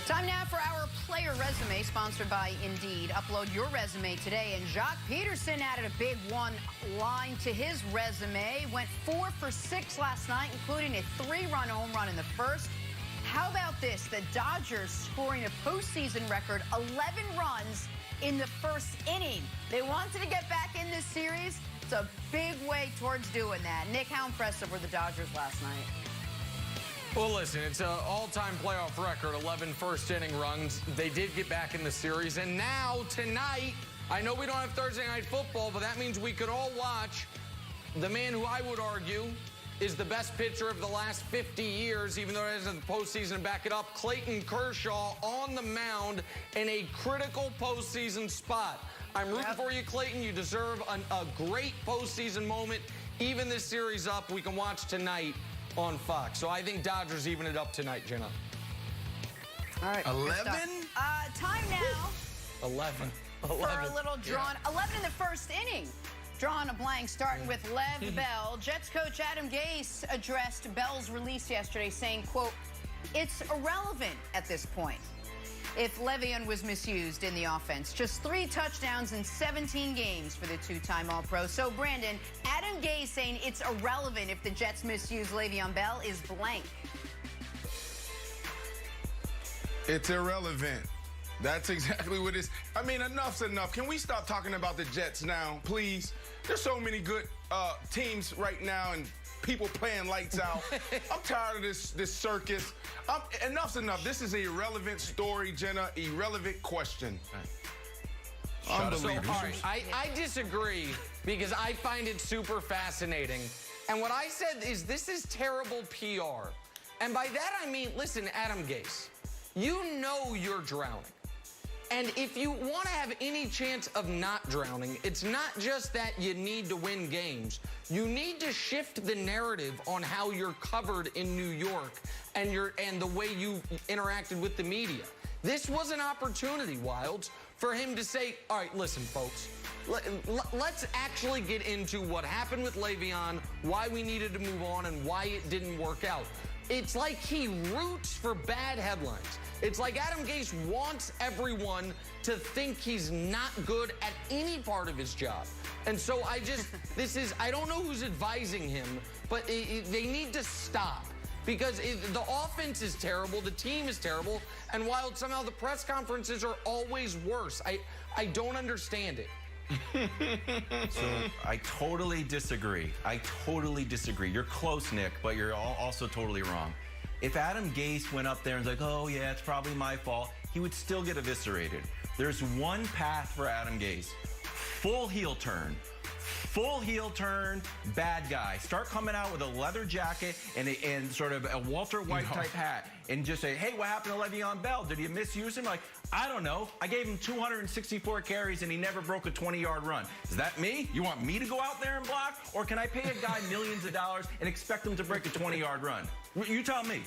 Time now for our player resume, sponsored by Indeed. Upload your resume today, and Jock Pecderson added a big one line to his resume. Went 4 for 6 last night, including a 3-run home run in the first. How about this? The Dodgers scoring a postseason record 11 runs in the first inning. They wanted to get back in this series. It's a big way towards doing that. Nick, how impressive were the Dodgers last night? Well, listen, it's an all-time playoff record, 11 first-inning runs. They did get back in the series, and now, tonight, I know we don't have Thursday Night Football, but that means we could all watch the man who I would argue is the best pitcher of the last 50 years, even though it hasn't the postseason to back it up, Clayton Kershaw on the mound in a critical postseason spot. I'm rooting for you, Clayton. You deserve a great postseason moment. Even this series up, we can watch tonight on Fox. So I think Dodgers even it up tonight, Jenna. All right. 11? Time now 11. for a little drawn. 11 in the first inning. Drawing a blank, starting with Lev Bell. Jets coach Adam Gase addressed Bell's release yesterday, saying, quote, "It's irrelevant at this point if Le'Veon was misused in the offense. Just 3 touchdowns in 17 games for the 2-time All-Pro." So, Brandon, Adam Gase saying it's irrelevant if the Jets misuse Le'Veon Bell is blank. It's irrelevant. That's exactly what it is. I mean, enough's enough. Can we stop talking about the Jets now, please? There's so many good teams right now and people playing lights out. I'm tired of this circus. Enough's enough. This is an irrelevant story, Jenna. Irrelevant question. Unbelievable. So, all right, I disagree because I find it super fascinating. And what I said is this is terrible PR. And by that I mean, listen, Adam Gase, you know you're drowning. And if you want to have any chance of not drowning, it's not just that you need to win games. You need to shift the narrative on how you're covered in New York and the way you interacted with the media. This was an opportunity, Wilds, for him to say, all right, listen, folks, let's actually get into what happened with Le'Veon, why we needed to move on, and why it didn't work out. It's like he roots for bad headlines. It's like Adam Gase wants everyone to think he's not good at any part of his job. And so I don't know who's advising him, but they need to stop. Because the offense is terrible, the team is terrible, and while somehow the press conferences are always worse, I don't understand it. So I totally disagree. You're close, Nick, but you're also totally wrong. If Adam Gase went up there and was like, oh, yeah, it's probably my fault, he would still get eviscerated. There's one path for Adam Gase. Full heel turn, bad guy. Start coming out with a leather jacket and sort of a Walter White type hat and just say, hey, what happened to Le'Veon Bell? Did you misuse him? Like, I don't know. I gave him 264 carries and he never broke a 20-yard run. Is that me? You want me to go out there and block? Or can I pay a guy millions of dollars and expect him to break a 20-yard run? You tell me,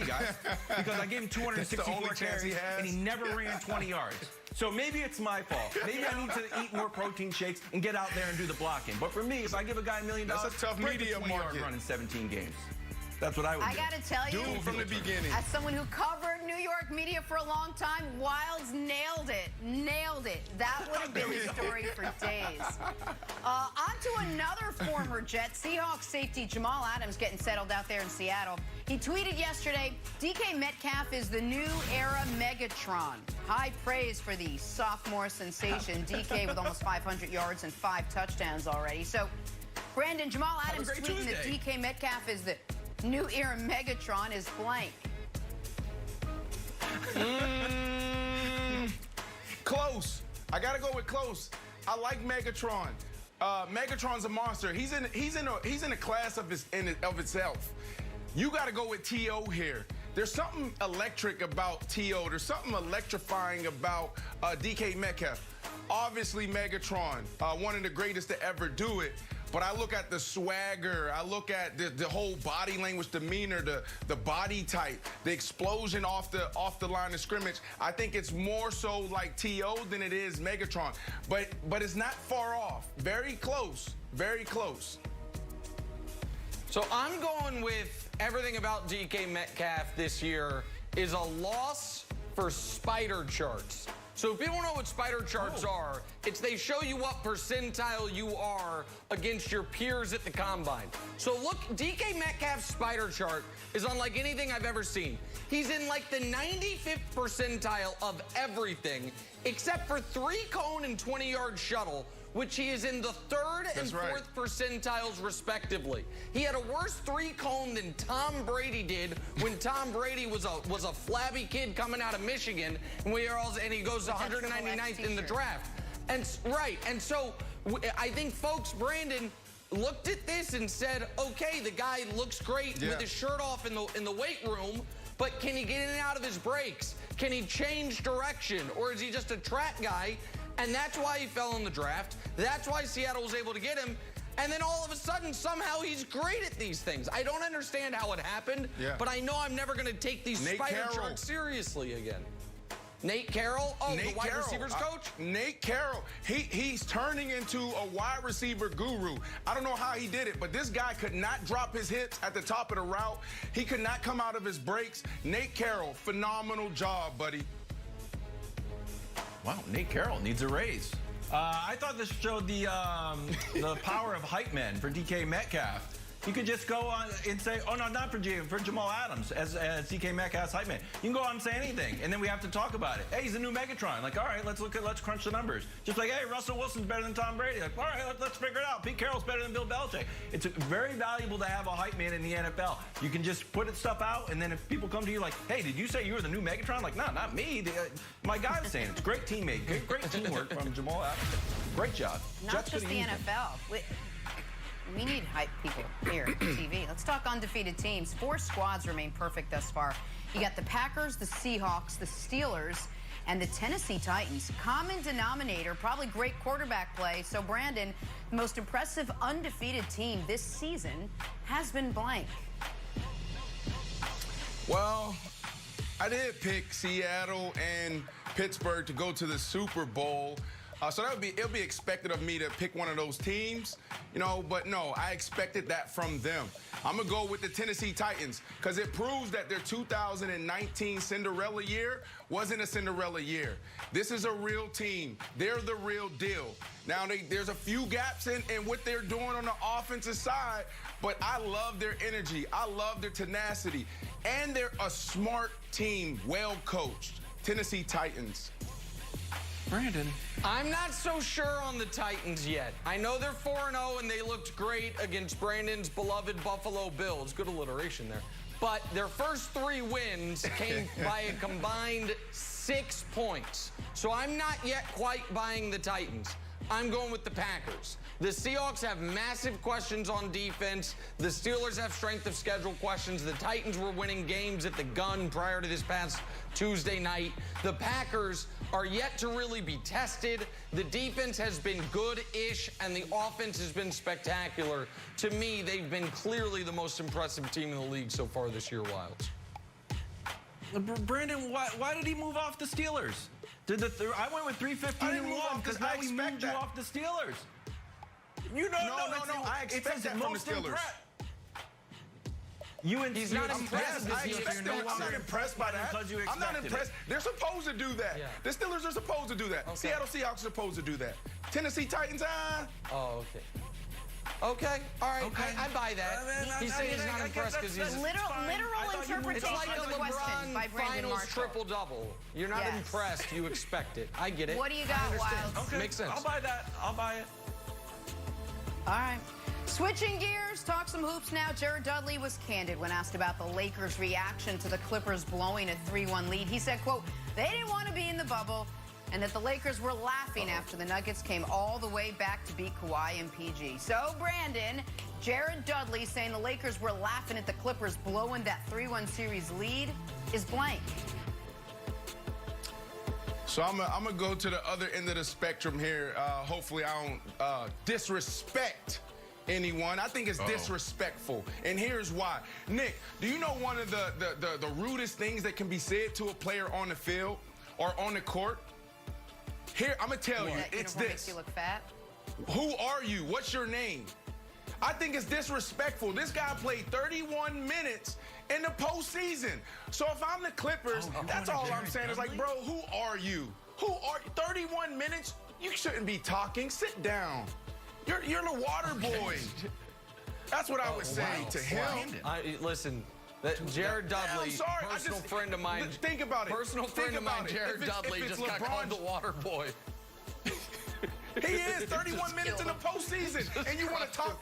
guys. Because I gave him 264 carries and he never ran 20 yards. So maybe it's my fault. Maybe I need to eat more protein shakes and get out there and do the blocking. But for me, if I give a guy $1 million, that's a tough media market. Run in 17 games. That's what I would do. I got to tell you, from the beginning. As someone who covered New York media for a long time, Wilds nailed it. That would have been the story for days. On to another former Jet, Seahawks safety Jamal Adams getting settled out there in Seattle. He tweeted yesterday, DK Metcalf is the new era Megatron. High praise for the sophomore sensation. DK with almost 500 yards and 5 touchdowns already. So, Brandon, Jamal Adams tweeting that DK Metcalf is the new era Megatron is blank. Close. I gotta go with close. I like Megatron. Megatron's a monster. He's in a class of itself. You gotta go with T.O. here. There's something electric about T.O. There's something electrifying about DK Metcalf. Obviously, Megatron, one of the greatest to ever do it. But I look at the swagger, I look at the whole body language, demeanor, the body type, the explosion off the line of scrimmage. I think it's more so like T.O. than it is Megatron. But it's not far off. Very close. Very close. So I'm going with everything about DK Metcalf this year is a loss for spider charts. So if people don't know what spider charts are, it's they show you what percentile you are against your peers at the combine. So look, DK Metcalf's spider chart is unlike anything I've ever seen. He's in like the 95th percentile of everything, except for 3-cone and 20-yard shuttle, which he is in the 3rd and 4th percentiles, respectively. He had a worse 3-cone than Tom Brady did when Tom Brady was a flabby kid coming out of Michigan, and he goes 199th in the draft. And so I think folks, Brandon, looked at this and said, okay, the guy looks great with his shirt off in the weight room, but can he get in and out of his breaks? Can he change direction? Or is he just a track guy? And that's why he fell in the draft. That's why Seattle was able to get him. And then all of a sudden, somehow he's great at these things. I don't understand how it happened, but I know I'm never going to take these spider charts seriously again. Nate Carroll? Oh, the wide receivers coach? Nate Carroll. He's turning into a wide receiver guru. I don't know how he did it, but this guy could not drop his hips at the top of the route. He could not come out of his breaks. Nate Carroll, phenomenal job, buddy. Wow, Nate Carroll needs a raise. I thought this showed the power of hype men for DK Metcalf. You could just go on and say, oh, no, not for Jamal Adams as DK Metcalf's hype man. You can go on and say anything, and then we have to talk about it. Hey, he's a new Megatron. Like, all right, let's crunch the numbers. Just like, hey, Russell Wilson's better than Tom Brady. Like, all right, let's figure it out. Pete Carroll's better than Bill Belichick. It's very valuable to have a hype man in the NFL. You can just put stuff out, and then if people come to you like, hey, did you say you were the new Megatron? Like, no, not me. My guy was saying it. It's great teammate. Great teamwork from Jamal Adams. Great job. Not just the NFL. We need hype people here on TV. Let's talk undefeated teams. 4 squads remain perfect thus far. You got the Packers, the Seahawks, the Steelers, and the Tennessee Titans. Common denominator, probably great quarterback play. So, Brandon, the most impressive undefeated team this season has been blank. Well, I did pick Seattle and Pittsburgh to go to the Super Bowl. So it'll be expected of me to pick one of those teams, but no, I expected that from them. I'm going to go with the Tennessee Titans because it proves that their 2019 Cinderella year wasn't a Cinderella year. This is a real team. They're the real deal. Now, there's a few gaps in what they're doing on the offensive side, but I love their energy. I love their tenacity. And they're a smart team, well coached. Tennessee Titans. Brandon. I'm not so sure on the Titans yet. I know they're 4-0 and they looked great against Brandon's beloved Buffalo Bills. Good alliteration there. But their first 3 wins came by a combined 6 points. So I'm not yet quite buying the Titans. I'm going with the Packers. The Seahawks have massive questions on defense. The Steelers have strength of schedule questions. The Titans were winning games at the gun prior to this past Tuesday night. The Packers are yet to really be tested. The defense has been good-ish, and the offense has been spectacular. To me, they've been clearly the most impressive team in the league so far this year, Wilds. Brandon, why did he move off the Steelers? I went with 315-1 because now he moved you off the Steelers. You don't know. No. I expect that from the Steelers. He's not impressed. I'm not impressed by that. I'm not impressed. They're supposed to do that. Yeah. The Steelers are supposed to do that. Okay. Seattle Seahawks are supposed to do that. Tennessee Titans, Oh, okay. Okay, all right, okay. I buy that. He's saying he's not impressed because he's... Literal interpretation of the question by Brandon Finals triple-double. You're not impressed, you expect it. I get it. What do you got, Wilds? Okay. Makes sense. I'll buy that. I'll buy it. All right. Switching gears, talk some hoops now. Jared Dudley was candid when asked about the Lakers' reaction to the Clippers blowing a 3-1 lead. He said, quote, they didn't want to be in the bubble, and that the Lakers were laughing after the Nuggets came all the way back to beat Kawhi and PG. So, Brandon, Jared Dudley saying the Lakers were laughing at the Clippers blowing that 3-1 series lead is blank. So I'm going to go to the other end of the spectrum here. Hopefully I don't disrespect anyone. I think it's disrespectful. And here's why. Nick, do you know one of the rudest things that can be said to a player on the field or on the court? Here, I'm going to tell you, it's this. Makes you look fat? Who are you? What's your name? I think it's disrespectful. This guy played 31 minutes in the postseason. So if I'm the Clippers, that's all I'm saying. Is like, bro, who are you? 31 minutes? You shouldn't be talking. Sit down. You're the water boy. That's what I would say to him. Listen, Jared Dudley, personal friend of mine. Think about it. Personal friend of mine, Jared Dudley, just got called the water boy. He is 31 minutes in the postseason, and you want to talk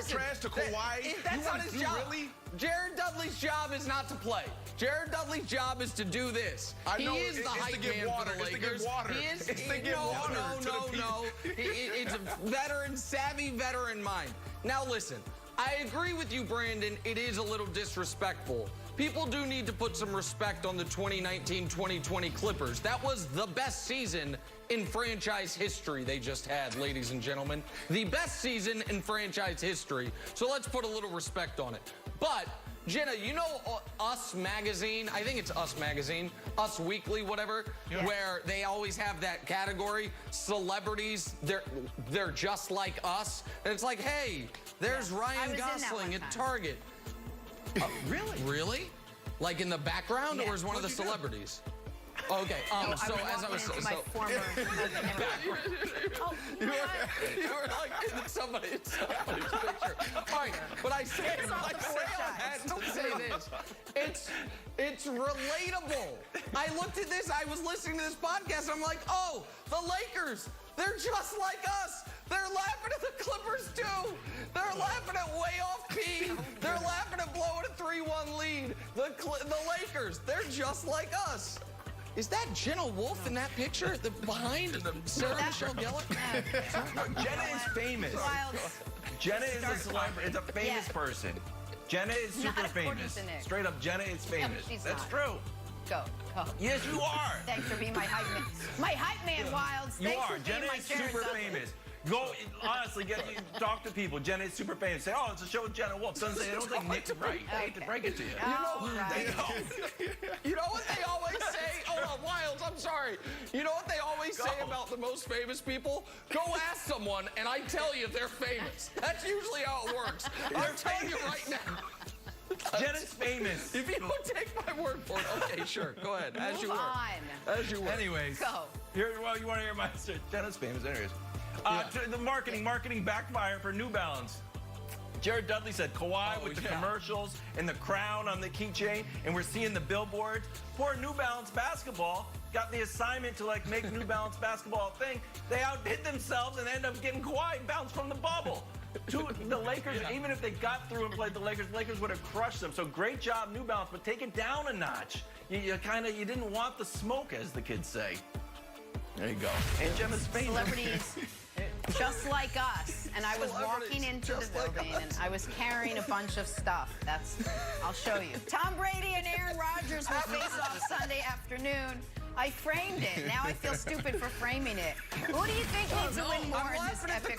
trash to Kawhi? That's not his job. Really? Jared Dudley's job is not to play. Jared Dudley's job is to do this. He is the hype man for the Lakers. He is. No. It's a veteran, savvy veteran mind. Now listen, I agree with you, Brandon. It is a little disrespectful. People do need to put some respect on the 2019-2020 Clippers. That was the best season in franchise history they just had, ladies and gentlemen. The best season in franchise history. So let's put a little respect on it. But, Jenna, you know Us Magazine? I think it's Us Magazine, Us Weekly, whatever, where they always have that category, celebrities, they're just like us. And it's like, hey, there's Ryan Gosling at Target. Really? Really? Like in the background, or is one of the celebrities? Okay. So as I was saying, my former you were like in somebody's picture. All right, but I say all that to say this. It's relatable. I looked at this. I was listening to this podcast. I'm like, oh, the Lakers. They're just like us. They're laughing at the Clippers too. They're laughing at way off P. They're laughing at blowing a 3-1 lead. The Lakers. They're just like us. Is that Jenna Wolfe in that picture? Behind Sarah Michelle Gellar? Jenna is famous. Jenna is a celebrity. It's a famous person. Jenna is super famous. Straight up, Jenna is famous. That's true. Go. Yes, you are. Thanks for being my hype man. My hype man, Wilds. You Thanks are. for being Jenna my is Jared super Dudley. famous. Go, honestly, talk to people. Jenna is super famous. Say, oh, it's a show with Jenna Wolfe. Some say, I don't think Nick's right. I hate to break it to you. You know what they always say? Oh, Wilds, I'm sorry. You know what they always say about the most famous people? Go ask someone, and I tell you they're famous. That's usually how it works. I'm telling you right now. Jenna's famous. If you don't take my word for it, okay, sure. Go ahead. As you Move were. on. As you were. Anyways. Go. Well, you want to hear my story? Jenna's famous. Anyways. The marketing backfire for New Balance. Jared Dudley said Kawhi with the commercials and the crown on the keychain, and we're seeing the billboards. Poor New Balance basketball got the assignment to make New Balance basketball a thing. They outdid themselves and ended up getting Kawhi bounced from the bubble. The Lakers, even if they got through and played the Lakers would have crushed them. So great job, New Balance, but take it down a notch. You didn't want the smoke, as the kids say. There you go. And Gemma's famous. Celebrities just like us. And I was walking into the building and I was carrying a bunch of stuff. I'll show you. Tom Brady and Aaron Rodgers will face off Sunday afternoon. I framed it. Now I feel stupid for framing it. Who do you think needs to win more in this epic